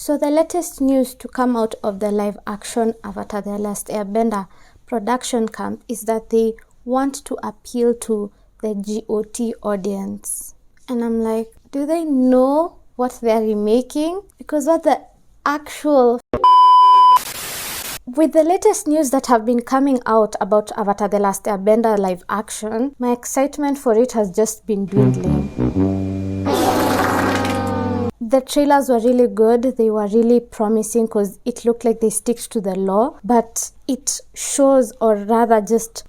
So the latest news to come out of the live-action Avatar The Last Airbender production camp is that they want to appeal to the GOT audience. And I'm like, do they know what they're remaking? Because what the actual... With the latest news that have been coming out about Avatar The Last Airbender live action, my excitement for it has just been dwindling. The trailers were really good. They were really promising because it looked like they stick to the law, but it shows, or rather just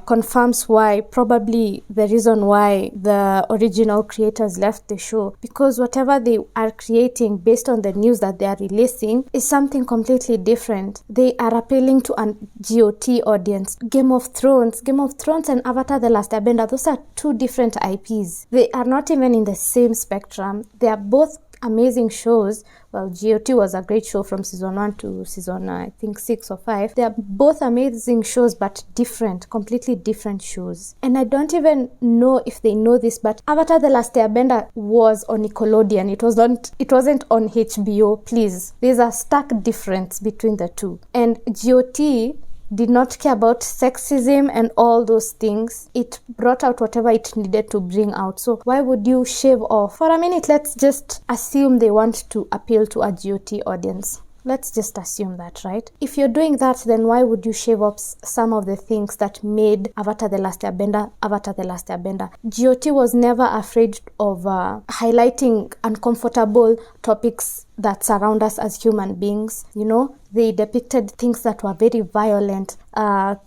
confirms why, probably the reason why the original creators left the show, because whatever they are creating based on the news that they are releasing is something completely different. They are appealing to a GOT audience. Game of Thrones and Avatar The Last Airbender, those are two different IPs. They are not even in the same spectrum. They are both amazing shows. Well, GOT was a great show from season 1 to season, I think, 6 or 5. They are both amazing shows, but different, completely different shows. And I don't even know if they know this, but Avatar The Last Airbender was on Nickelodeon. It wasn't on HBO, please. There's a stark difference between the two. And GOT did not care about sexism and all those things. It brought out whatever it needed to bring out. So why would you shave off? For a minute, let's just assume they want to appeal to a GOT audience. Let's just assume that, right? If you're doing that, then why would you shave off some of the things that made Avatar The Last Airbender Avatar The Last Airbender? GOT was never afraid of highlighting uncomfortable topics that surround us as human beings. You know, they depicted things that were very violent,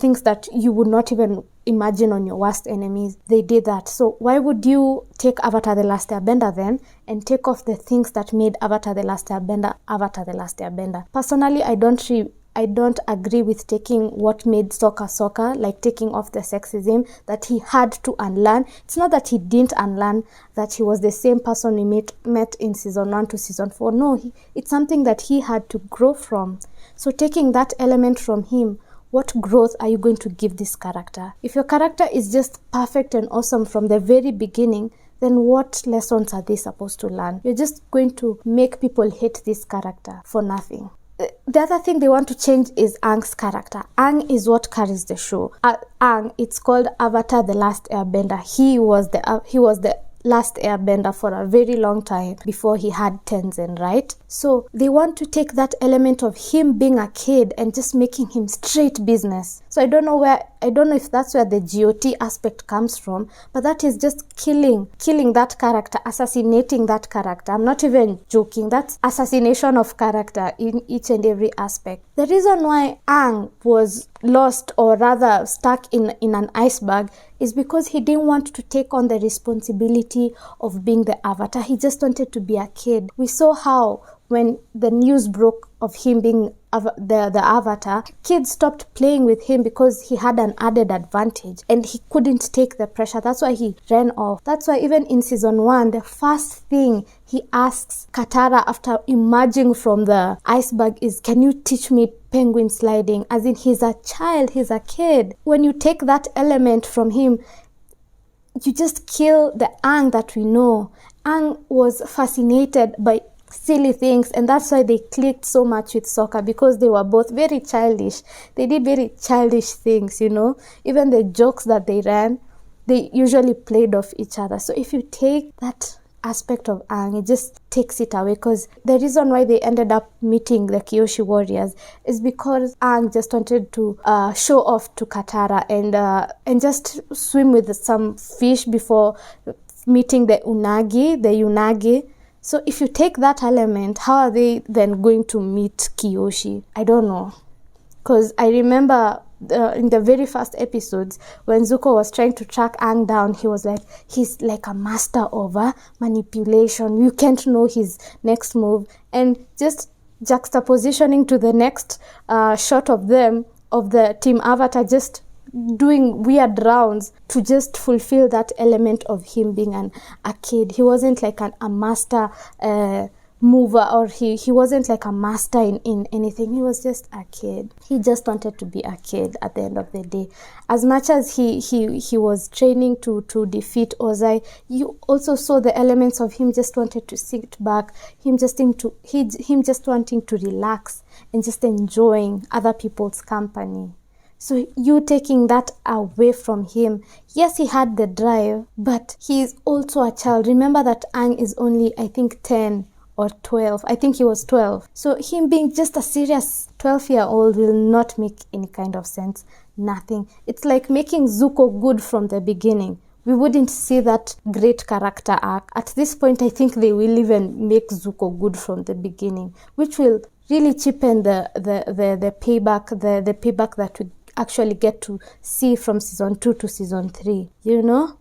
things that you would not even imagine on your worst enemies. They did that. So why would you take Avatar The Last Airbender then and take off the things that made Avatar The Last Airbender Avatar The Last Airbender? Personally, I don't agree with taking what made Sokka, like taking off the sexism that he had to unlearn. It's not that he didn't unlearn, that he was the same person we met in season 1 to season 4. No, it's something that he had to grow from. So taking that element from him, what growth are you going to give this character? If your character is just perfect and awesome from the very beginning, then what lessons are they supposed to learn? You're just going to make people hate this character for nothing. The other thing they want to change is Aang's character. Aang is what carries the show. Aang, it's called Avatar The Last Airbender. He was the last airbender for a very long time before he had Tenzin, right? So they want to take that element of him being a kid and just making him straight business. So I don't know if that's where the GOT aspect comes from, but that is just killing that character, assassinating that character. I'm not even joking. That's assassination of character in each and every aspect. The reason why Aang was lost, or rather stuck in an iceberg, is because he didn't want to take on the responsibility of being the Avatar. He just wanted to be a kid. We saw how when the news broke of him being the Avatar, kids stopped playing with him because he had an added advantage and he couldn't take the pressure. That's why he ran off. That's why even in season 1, the first thing he asks Katara after emerging from the iceberg is, can you teach me penguin sliding? As in, he's a child, he's a kid. When you take that element from him, you just kill the Aang that we know. Aang was fascinated by silly things, and that's why they clicked so much with Sokka, because they were both very childish. They did very childish things, you know. Even the jokes that they ran, they usually played off each other. So if you take that aspect of Aang, it just takes it away, because the reason why they ended up meeting the Kyoshi warriors is because Aang just wanted to show off to Katara and just swim with some fish before meeting the Unagi. So if you take that element, how are they then going to meet Kyoshi? I don't know. Because I remember in the very first episodes, when Zuko was trying to track Aang down, he was like, he's like a master of manipulation. You can't know his next move. And just juxtapositioning to the next shot of them, of the Team Avatar, just doing weird rounds to just fulfill that element of him being a kid. He wasn't like a master mover, or he wasn't like a master in anything. He was just a kid. He just wanted to be a kid at the end of the day. As much as he was training to defeat Ozai, you also saw the elements of him just wanted to sit back, him just wanting to relax and just enjoying other people's company. So you taking that away from him, yes, he had the drive, but he is also a child. Remember that Aang is only, I think, 10 or 12. I think he was 12. So him being just a serious 12-year-old will not make any kind of sense. Nothing. It's like making Zuko good from the beginning. We wouldn't see that great character arc. At this point, I think they will even make Zuko good from the beginning, which will really cheapen the payback that we actually get to see from season 2 to season 3, you know?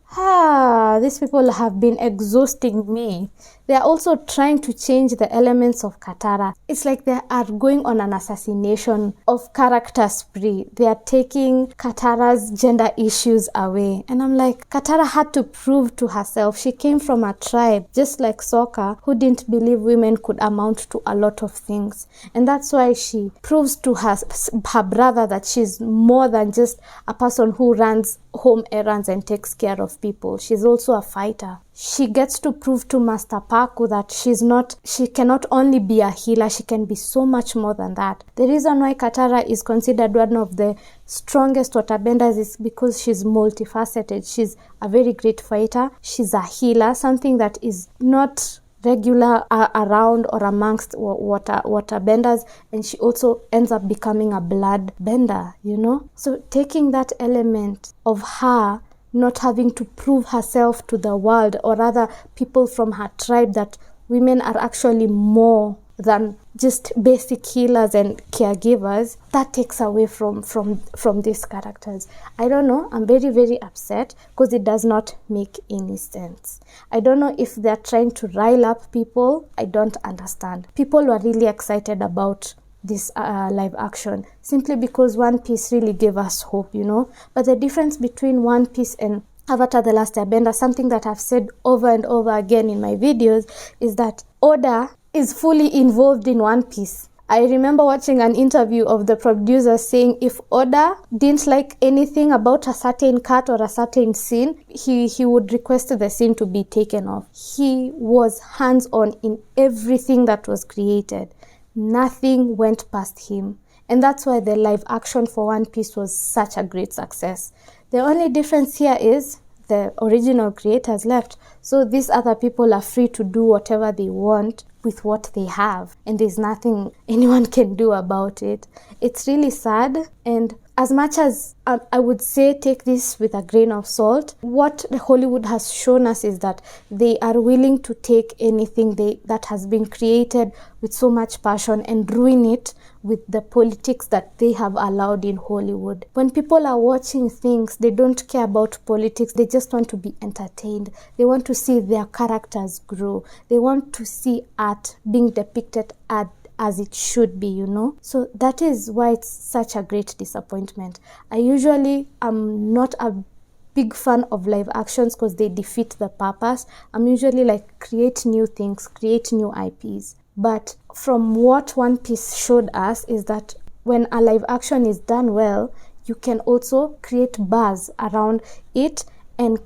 These people have been exhausting me. They are also trying to change the elements of Katara. It's like they are going on an assassination of character spree. They are taking Katara's gender issues away. And I'm like, Katara had to prove to herself. She came from a tribe, just like Sokka, who didn't believe women could amount to a lot of things. And that's why she proves to her brother that she's more than just a person who runs home errands and takes care of people. She's also a fighter. She gets to prove to Master Paku that she cannot only be a healer, she can be so much more than that. The reason why Katara is considered one of the strongest waterbenders is because she's multifaceted. She's a very great fighter. She's a healer, something that is not regular around or amongst waterbenders, and she also ends up becoming a blood bender, you know? So taking that element of her not having to prove herself to the world or other people from her tribe that women are actually more than just basic healers and caregivers, that takes away from these characters. I don't know. I'm very, very upset because it does not make any sense. I don't know if they're trying to rile up people. I don't understand. People were really excited about this live action simply because One Piece really gave us hope, you know. But the difference between One Piece and Avatar The Last Airbender, something that I've said over and over again in my videos, is that Oda is fully involved in One Piece. I remember watching an interview of the producer saying if Oda didn't like anything about a certain cut or a certain scene, he would request the scene to be taken off. He was hands-on in everything that was created. Nothing went past him. And that's why the live action for One Piece was such a great success. The only difference here is the original creators left. So these other people are free to do whatever they want with what they have. And there's nothing anyone can do about it. It's really sad. And as much as I would say take this with a grain of salt, what Hollywood has shown us is that they are willing to take anything that has been created with so much passion and ruin it with the politics that they have allowed in Hollywood. When people are watching things, they don't care about politics. They just want to be entertained. They want to see their characters grow. They want to see art being depicted as it should be, you know. So that is why it's such a great disappointment. I usually am not a big fan of live actions because they defeat the purpose. I'm usually like, create new things, create new IPs. But from what One Piece showed us is that when a live action is done well, you can also create buzz around it and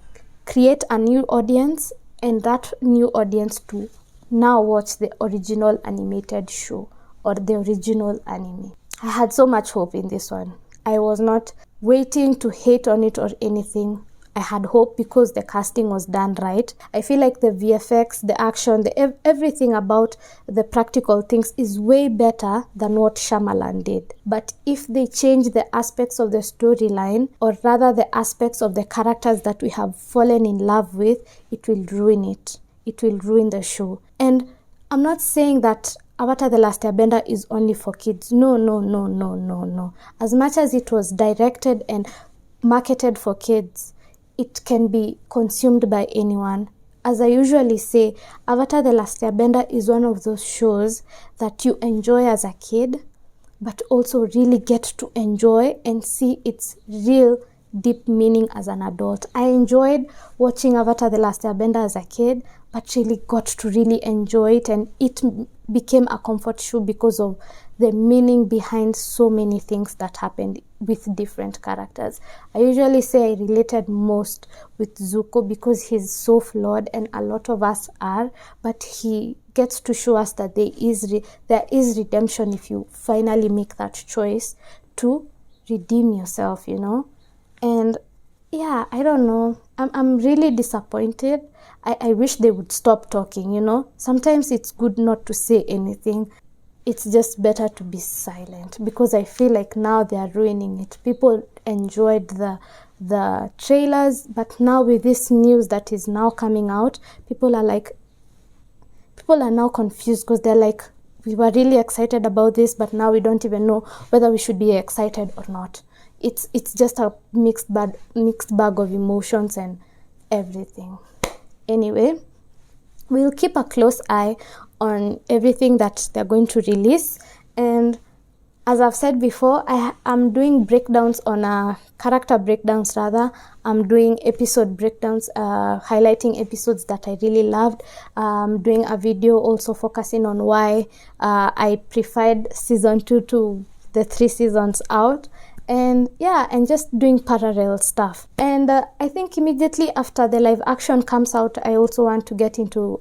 create a new audience, and that new audience to now watch the original animated show or the original anime. I had so much hope in this one. I was not waiting to hate on it or anything. I had hope because the casting was done right. I feel like the VFX, the action, everything about the practical things is way better than what Shyamalan did. But if they change the aspects of the storyline, or rather the aspects of the characters that we have fallen in love with, it will ruin it. It will ruin the show. And I'm not saying that Avatar The Last Airbender is only for kids. No. As much as it was directed and marketed for kids, it can be consumed by anyone. As I usually say, Avatar The Last Airbender is one of those shows that you enjoy as a kid, but also really get to enjoy and see its real deep meaning as an adult. I enjoyed watching Avatar The Last Airbender as a kid, but really got to really enjoy it, and it became a comfort show because of the meaning behind so many things that happened with different characters. I usually say I related most with Zuko because he's so flawed, and a lot of us are, but he gets to show us that there is redemption if you finally make that choice to redeem yourself, you know. And yeah, I don't know, I'm really disappointed. I wish they would stop talking, you know. Sometimes it's good not to say anything. It's just better to be silent, because I feel like now they are ruining it. People enjoyed the trailers, but now with this news that is now coming out, people are now confused, because they're like, we were really excited about this, but now we don't even know whether we should be excited or not. It's just a mixed bag of emotions and everything. Anyway, we'll keep a close eye on everything that they're going to release. And as I've said before, I'm doing breakdowns on character breakdowns rather. I'm doing episode breakdowns, highlighting episodes that I really loved. Doing a video also focusing on why I preferred season 2 to the 3 seasons out. And yeah, and just doing parallel stuff. And I think immediately after the live action comes out, I also want to get into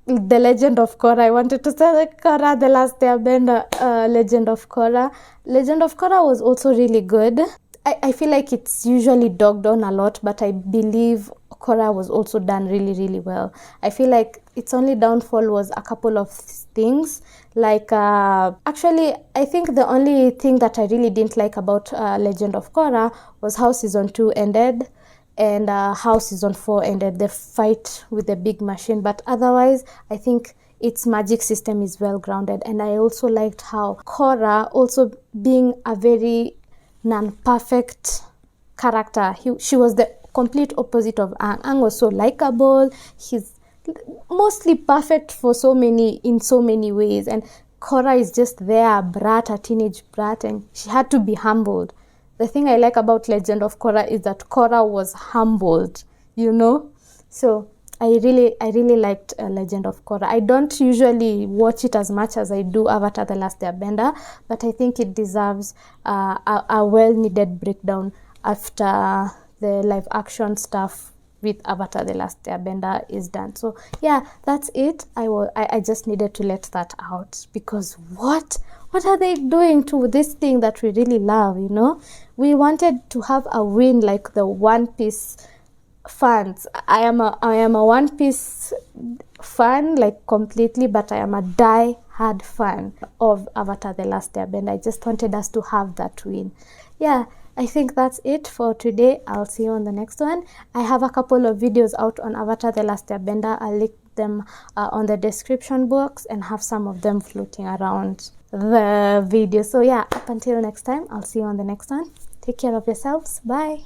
the Legend of Korra. I wanted to say Korra, The Last Airbender, Legend of Korra. Legend of Korra was also really good. I feel like it's usually dogged on a lot, but I believe Korra was also done really, really well. I feel like its only downfall was a couple of things. Like, actually, I think the only thing that I really didn't like about Legend of Korra was how season 2 ended, and how season 4 ended, the fight with the big machine. But otherwise, I think its magic system is well grounded. And I also liked how Korra, also being a very non-perfect character, she was the complete opposite of Aang. Aang was so likable. He's mostly perfect in so many ways, and Korra is just there, a teenage brat, and she had to be humbled. The thing I like about Legend of Korra is that Korra was humbled, you know. So I really liked Legend of Korra. I don't usually watch it as much as I do Avatar: The Last Airbender, but I think it deserves a well-needed breakdown after the live action stuff with Avatar: The Last Airbender is done. So yeah, that's it. I just needed to let that out, because what are they doing to this thing that we really love, you know? We wanted to have a win like the One Piece fans. I am a One Piece fan, like completely, but I am a die-hard fan of Avatar: The Last Airbender. I just wanted us to have that win. Yeah, I think that's it for today. I'll see you on the next one. I have a couple of videos out on Avatar: The Last Airbender. I'll link them on the description box, and have some of them floating around the video. So yeah, up until next time, I'll see you on the next one. Take care of yourselves. Bye.